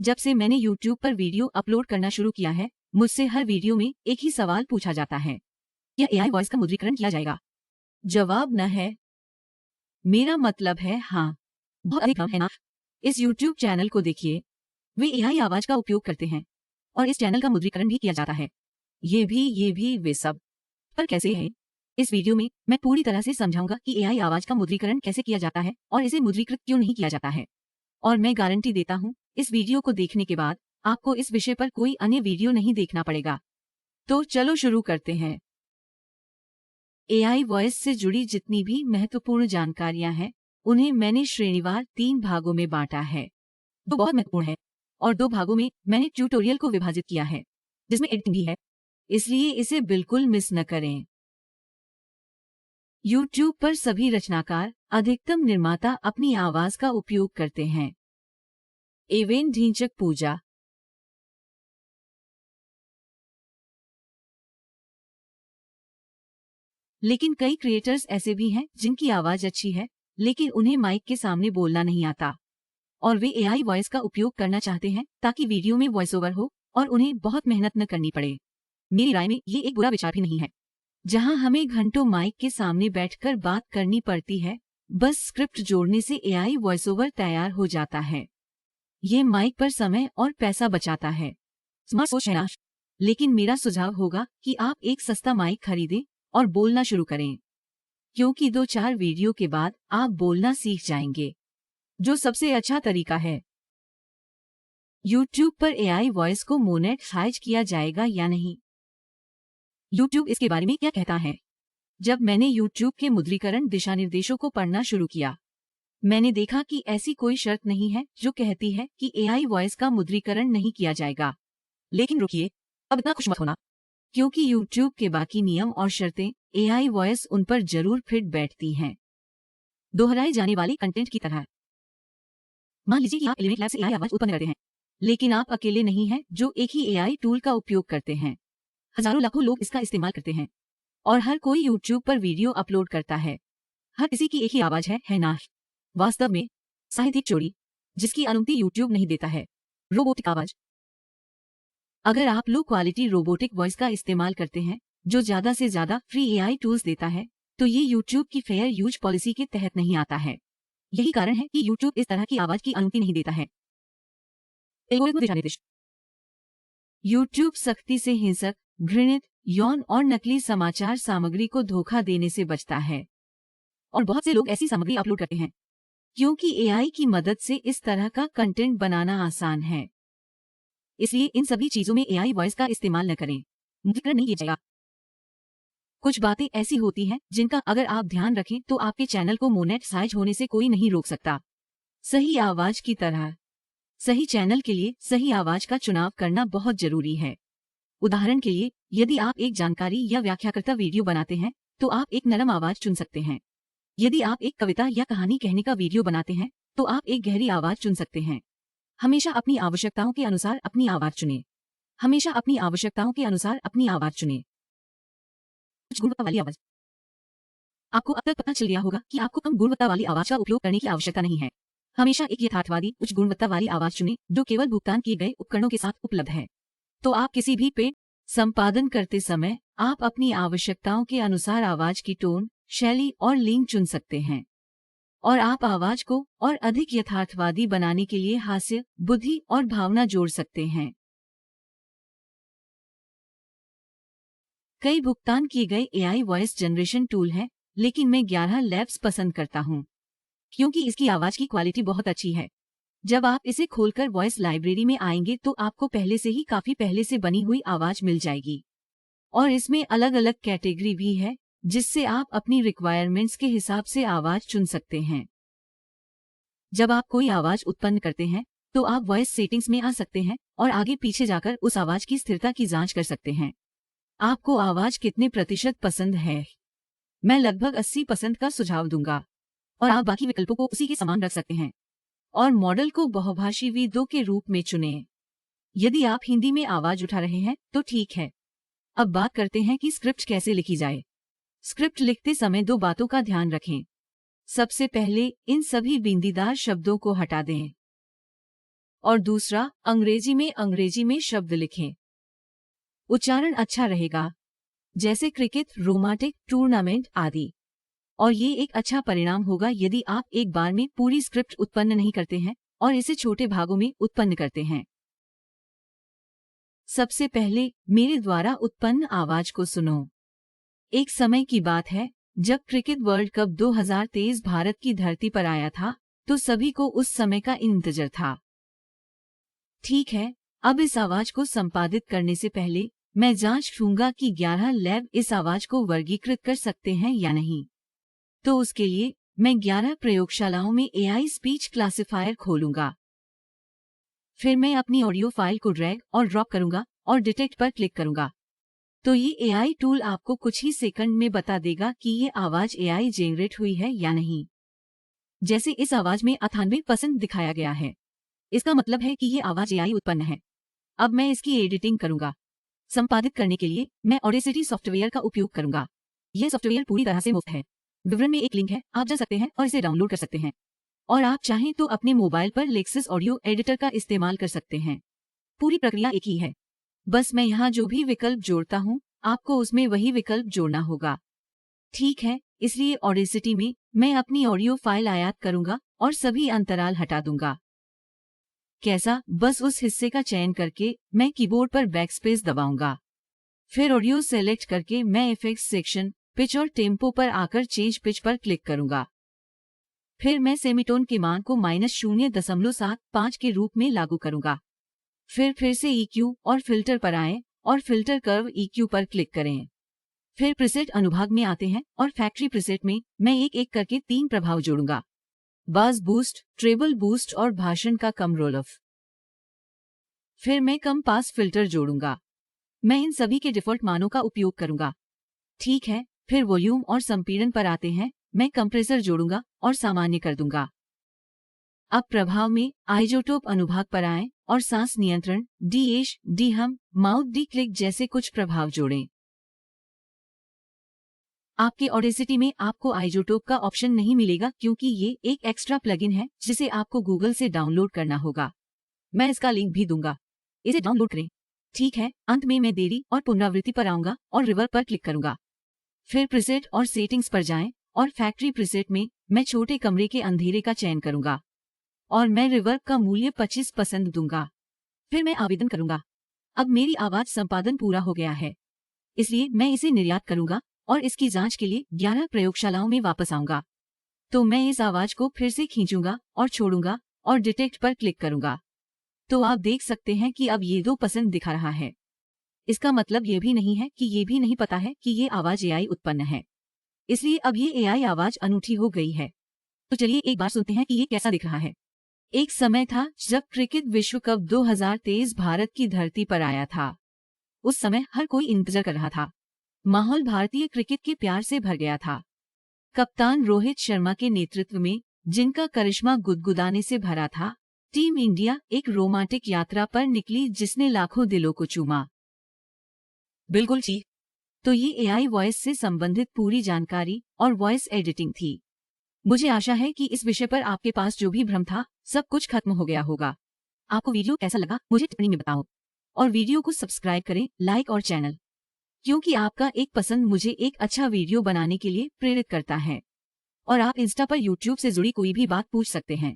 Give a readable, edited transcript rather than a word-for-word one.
जब से मैंने YouTube पर वीडियो अपलोड करना शुरू किया है, मुझसे हर वीडियो में एक ही सवाल पूछा जाता है। क्या AI वॉइस का मुद्रीकरण किया जाएगा? जवाब न है। मेरा मतलब है हाँ। बहुत अधिक कम है ना? इस YouTube चैनल को देखिए। वे AI आवाज का उपयोग करते हैं और इस चैनल का मुद्रीकरण भी किया जाता है। ये भी वे सब। पर कैसे है? इस वीडियो में मैं पूरी तरह से समझाऊंगा कि AI आवाज का मुद्रीकरण कैसे किया जाता है और इसे मुद्रीकृत क्यों नहीं किया जाता है। और मैं गारंटी देता हूँ, इस वीडियो को देखने के बाद आपको इस विषय पर कोई अन्य वीडियो नहीं देखना पड़ेगा। तो चलो शुरू करते हैं। AI वॉइस से जुड़ी जितनी भी महत्वपूर्ण जानकारियां हैं, उन्हें मैंने श्रेणीवार 3 भागों में बांटा है। 2 बहुत महत्वपूर्ण है और 2 भागों में मैंने ट्यूटोरियल को विभाजित किया है, जिसमें एडिटिंग भी है, इसलिए इसे बिल्कुल मिस न करें। YouTube पर सभी रचनाकार, अधिकतम निर्माता अपनी आवाज का उपयोग करते हैं। एवेन ढींचक पूजा। लेकिन कई क्रिएटर्स ऐसे भी हैं जिनकी आवाज अच्छी है, लेकिन उन्हें माइक के सामने बोलना नहीं आता और वे AI वॉइस का उपयोग करना चाहते हैं ताकि वीडियो में वॉइस ओवर हो और उन्हें बहुत मेहनत न करनी पड़े। मेरी राय में ये एक बुरा विचार भी नहीं है। जहां हमें घंटों माइक के सामने बैठकर बात करनी पड़ती है, बस स्क्रिप्ट जोड़ने से AI वॉइस ओवर तैयार हो जाता है। ये माइक पर समय और पैसा बचाता है। स्मार्ट सोच है ना? लेकिन मेरा सुझाव होगा कि आप एक सस्ता माइक खरीदें और बोलना शुरू करें, क्योंकि 2-4 वीडियो के बाद आप बोलना सीख जाएंगे, जो सबसे अच्छा तरीका है। YouTube पर AI वॉइस को मोनेटाइज किया जाएगा या नहीं? YouTube इसके बारे में क्या कहता है? जब मैंने YouTube के मुद्रीकरण दिशानिर्देशों को पढ़ना शुरू किया, मैंने देखा कि ऐसी कोई शर्त नहीं है जो कहती है कि AI वॉइस का मुद्रीकरण नहीं किया जाएगा। लेकिन रुकिए, अब इतना खुश मत होना, क्योंकि YouTube के बाकी नियम और शर्तें AI वॉइस उन पर जरूर फिट बैठती हैं। दोहराए जाने वाले कंटेंट की तरह। मान लीजिए कि आप एलिमेंट लैब से AI आवाज उत्पन्न करते हैं, लेकिन आप अकेले नहीं हैं जो एक ही AI टूल का उपयोग करते हैं। हजारों लाखों लोग इसका इस्तेमाल करते हैं और हर कोई YouTube पर वीडियो अपलोड करता है। हर किसी की एक ही आवाज है ना? वास्तव में साहित्यिक चोरी, जिसकी अनुमति YouTube नहीं देता है। रोबोटिक आवाज। अगर आप लो क्वालिटी रोबोटिक वॉइस का इस्तेमाल करते हैं, जो ज्यादा से ज्यादा फ्री AI टूल्स देता है, तो ये YouTube की फेयर यूज पॉलिसी के तहत नहीं आता है। यही कारण है कि YouTube इस तरह की आवाज की अनुमति नहीं देता है। एल्गोरिथम दिशानिर्देश। YouTube सख्ती से हिंसक, घृणित, यौन और नकली समाचार सामग्री को धोखा देने से बचता है और बहुत से लोग ऐसी सामग्री अपलोड करते हैं क्योंकि AI की मदद से इस तरह का कंटेंट बनाना आसान है। इसलिए इन सभी चीजों में AI वॉइस का इस्तेमाल न करें। मुद्रीकरण नहीं किया जाएगा। कुछ बातें ऐसी होती हैं जिनका अगर आप ध्यान रखें तो आपके चैनल को मोनेटाइज होने से कोई नहीं रोक सकता। सही आवाज की तरह, सही चैनल के लिए सही आवाज का चुनाव करना बहुत जरूरी है। उदाहरण के लिए, यदि आप एक जानकारी या व्याख्याकर्ता वीडियो बनाते हैं, तो आप एक नरम आवाज चुन सकते हैं। यदि आप एक कविता या कहानी कहने का वीडियो बनाते हैं, तो आप एक गहरी आवाज चुन सकते हैं। हमेशा अपनी आवश्यकताओं के अनुसार अपनी आवाज चुनें। हमेशा अपनी आवश्यकताओं के अनुसार अपनी आवाज चुनें। उच्च गुणवत्ता वाली आवाज। आपको अब तक पता चल गया होगा कि आपको कम गुणवत्ता वाली आवाज का उपयोग करने की आवश्यकता नहीं है। हमेशा एक यथार्थवादी उच्च गुणवत्ता वाली आवाज चुनें जो केवल भुगतान किए गए उपकरणों के साथ उपलब्ध है। तो आप किसी भी पे संपादन करते समय आप अपनी आवश्यकताओं के अनुसार आवाज की टोन, शैली और लिंग चुन सकते हैं और आप आवाज को और अधिक यथार्थवादी बनाने के लिए हास्य, बुद्धि और भावना जोड़ सकते हैं। कई भुगतान किए गए AI वॉइस जनरेशन टूल हैं, लेकिन मैं 11 लैब्स पसंद करता हूं क्योंकि इसकी आवाज की क्वालिटी बहुत अच्छी है। जब आप इसे खोलकर वॉइस लाइब्रेरी में आएंगे तो आपको पहले से ही काफी पहले से बनी हुई आवाज मिल जाएगी और इसमें अलग अलग कैटेगरी भी है, जिससे आप अपनी रिक्वायरमेंट्स के हिसाब से आवाज चुन सकते हैं। जब आप कोई आवाज उत्पन्न करते हैं, तो आप वॉइस सेटिंग्स में आ सकते हैं और आगे पीछे जाकर उस आवाज की स्थिरता की जांच कर सकते हैं। आपको आवाज कितने प्रतिशत पसंद है? मैं लगभग 80% का सुझाव दूंगा और आप बाकी विकल्पों को उसी के समान रख सकते हैं और मॉडल को बहुभाषी V2 के रूप में चुनें। यदि आप हिंदी में आवाज उठा रहे हैं तो ठीक है। अब बात करते हैं कि स्क्रिप्ट कैसे लिखी जाए। स्क्रिप्ट लिखते समय 2 बातों का ध्यान रखें। सबसे पहले इन सभी बिंदीदार शब्दों को हटा दें। और दूसरा अंग्रेजी में शब्द लिखें। उच्चारण अच्छा रहेगा, जैसे क्रिकेट, रोमांटिक टूर्नामेंट आदि। और ये एक अच्छा परिणाम होगा यदि आप एक बार में पूरी स्क्रिप्ट उत्पन्न नहीं करते हैं और इसे छोटे भागों में उत्पन्न करते हैं। सबसे पहले मेरे द्वारा उत्पन्न आवाज को सुनो। एक समय की बात है जब क्रिकेट वर्ल्ड कप 2023 भारत की धरती पर आया था, तो सभी को उस समय का इंतजार था। ठीक है, अब इस आवाज को संपादित करने से पहले मैं जांच लूंगा कि 11 लैब इस आवाज को वर्गीकृत कर सकते हैं या नहीं। तो उसके लिए मैं 11 प्रयोगशालाओं में AI स्पीच क्लासिफायर खोलूंगा। फिर मैं अपनी ऑडियो फाइल को ड्रैग और ड्रॉप करूंगा और डिटेक्ट पर क्लिक करूंगा। तो ये AI टूल आपको कुछ ही सेकंड में बता देगा कि ये आवाज AI जेनरेट हुई है या नहीं। जैसे इस आवाज में 98% दिखाया गया है, इसका मतलब है कि ये आवाज AI उत्पन्न है। अब मैं इसकी एडिटिंग करूंगा। संपादित करने के लिए मैं ऑडेसिटी सॉफ्टवेयर का उपयोग करूंगा। यह सॉफ्टवेयर पूरी तरह से मुफ्त है। विवरण में एक लिंक है, आप जा सकते हैं और इसे डाउनलोड कर सकते हैं। और आप चाहें तो अपने मोबाइल पर लेक्सिस ऑडियो एडिटर का इस्तेमाल कर सकते हैं। पूरी प्रक्रिया एक ही है, बस मैं यहाँ जो भी विकल्प जोड़ता हूँ आपको उसमें वही विकल्प जोड़ना होगा। ठीक है, इसलिए ऑडेसिटी में मैं अपनी ऑडियो फाइल आयात करूंगा और सभी अंतराल हटा दूंगा। कैसा? बस उस हिस्से का चयन करके मैं कीबोर्ड पर बैकस्पेस दबाऊंगा। फिर ऑडियो सेलेक्ट करके मैं इफेक्ट्स सेक्शन, पिच और टेम्पो पर आकर चेंज पिच पर क्लिक करूंगा। फिर मैं सेमीटोन के मान को -0.75 के रूप में लागू करूंगा। फिर से EQ और फिल्टर पर आएं और फिल्टर कर्व EQ पर क्लिक करें। फिर प्रीसेट अनुभाग में आते हैं और फैक्ट्री प्रीसेट में मैं एक एक करके 3 प्रभाव जोड़ूंगा: बास बूस्ट, ट्रेबल बूस्ट और भाषण का कम रोल ऑफ। फिर मैं कम पास फिल्टर जोड़ूंगा। मैं इन सभी के डिफॉल्ट मानों का उपयोग करूंगा। ठीक है, फिर वॉल्यूम और संपीड़न पर आते हैं, मैं कंप्रेसर जोड़ूंगा और सामान्य कर दूंगा। अब प्रभाव में आइजोटोप अनुभाग पर आएं और सांस नियंत्रण, डीएश, डीहम, माउथ डी क्लिक जैसे कुछ प्रभाव जोड़ें। आपके ऑडेसिटी में आपको आइजोटोप का ऑप्शन नहीं मिलेगा क्योंकि ये एक एक्स्ट्रा प्लगइन है जिसे आपको गूगल से डाउनलोड करना होगा। मैं इसका लिंक भी दूंगा, इसे डाउनलोड करें। ठीक है, अंत में मैं देरी और पुनरावृत्ति पर आऊंगा और रिवर्ब पर क्लिक करूंगा। फिर प्रीसेट और सेटिंग्स पर जाएं और फैक्ट्री प्रीसेट में मैं छोटे कमरे के अंधेरे का चयन करूंगा और मैं रिवर्ब का मूल्य 25 पसंद दूंगा। फिर मैं आवेदन करूंगा। अब मेरी आवाज संपादन पूरा हो गया है, इसलिए मैं इसे निर्यात करूंगा और इसकी जांच के लिए 11 प्रयोगशालाओं में वापस आऊंगा। तो मैं इस आवाज को फिर से खींचूंगा और छोड़ूंगा और डिटेक्ट पर क्लिक करूंगा। तो आप देख सकते हैं कि अब ये 2% दिखा रहा है। इसका मतलब ये भी नहीं है कि ये भी नहीं पता है कि ये आवाज AI उत्पन्न है, इसलिए अब ये AI आवाज अनूठी हो गई है। तो चलिए एक बार सुनते हैं कि ये कैसा दिख रहा है। एक समय था जब क्रिकेट विश्व कप 2023 भारत की धरती पर आया था। उस समय हर कोई इंतजार कर रहा था। माहौल भारतीय क्रिकेट के प्यार से भर गया था। कप्तान रोहित शर्मा के नेतृत्व में, जिनका करिश्मा गुदगुदाने से भरा था, टीम इंडिया एक रोमांटिक यात्रा पर निकली जिसने लाखों दिलों को चूमा। बिल्कुल ठीक। तो ये AI वॉइस से संबंधित पूरी जानकारी और वॉइस एडिटिंग थी। मुझे आशा है कि इस विषय पर आपके पास जो भी भ्रम था सब कुछ खत्म हो गया होगा। आपको वीडियो कैसा लगा मुझे टिप्पणी में बताओ और वीडियो को सब्सक्राइब करें, लाइक और चैनल, क्योंकि आपका एक पसंद मुझे एक अच्छा वीडियो बनाने के लिए प्रेरित करता है। और आप इंस्टा पर YouTube से जुड़ी कोई भी बात पूछ सकते हैं।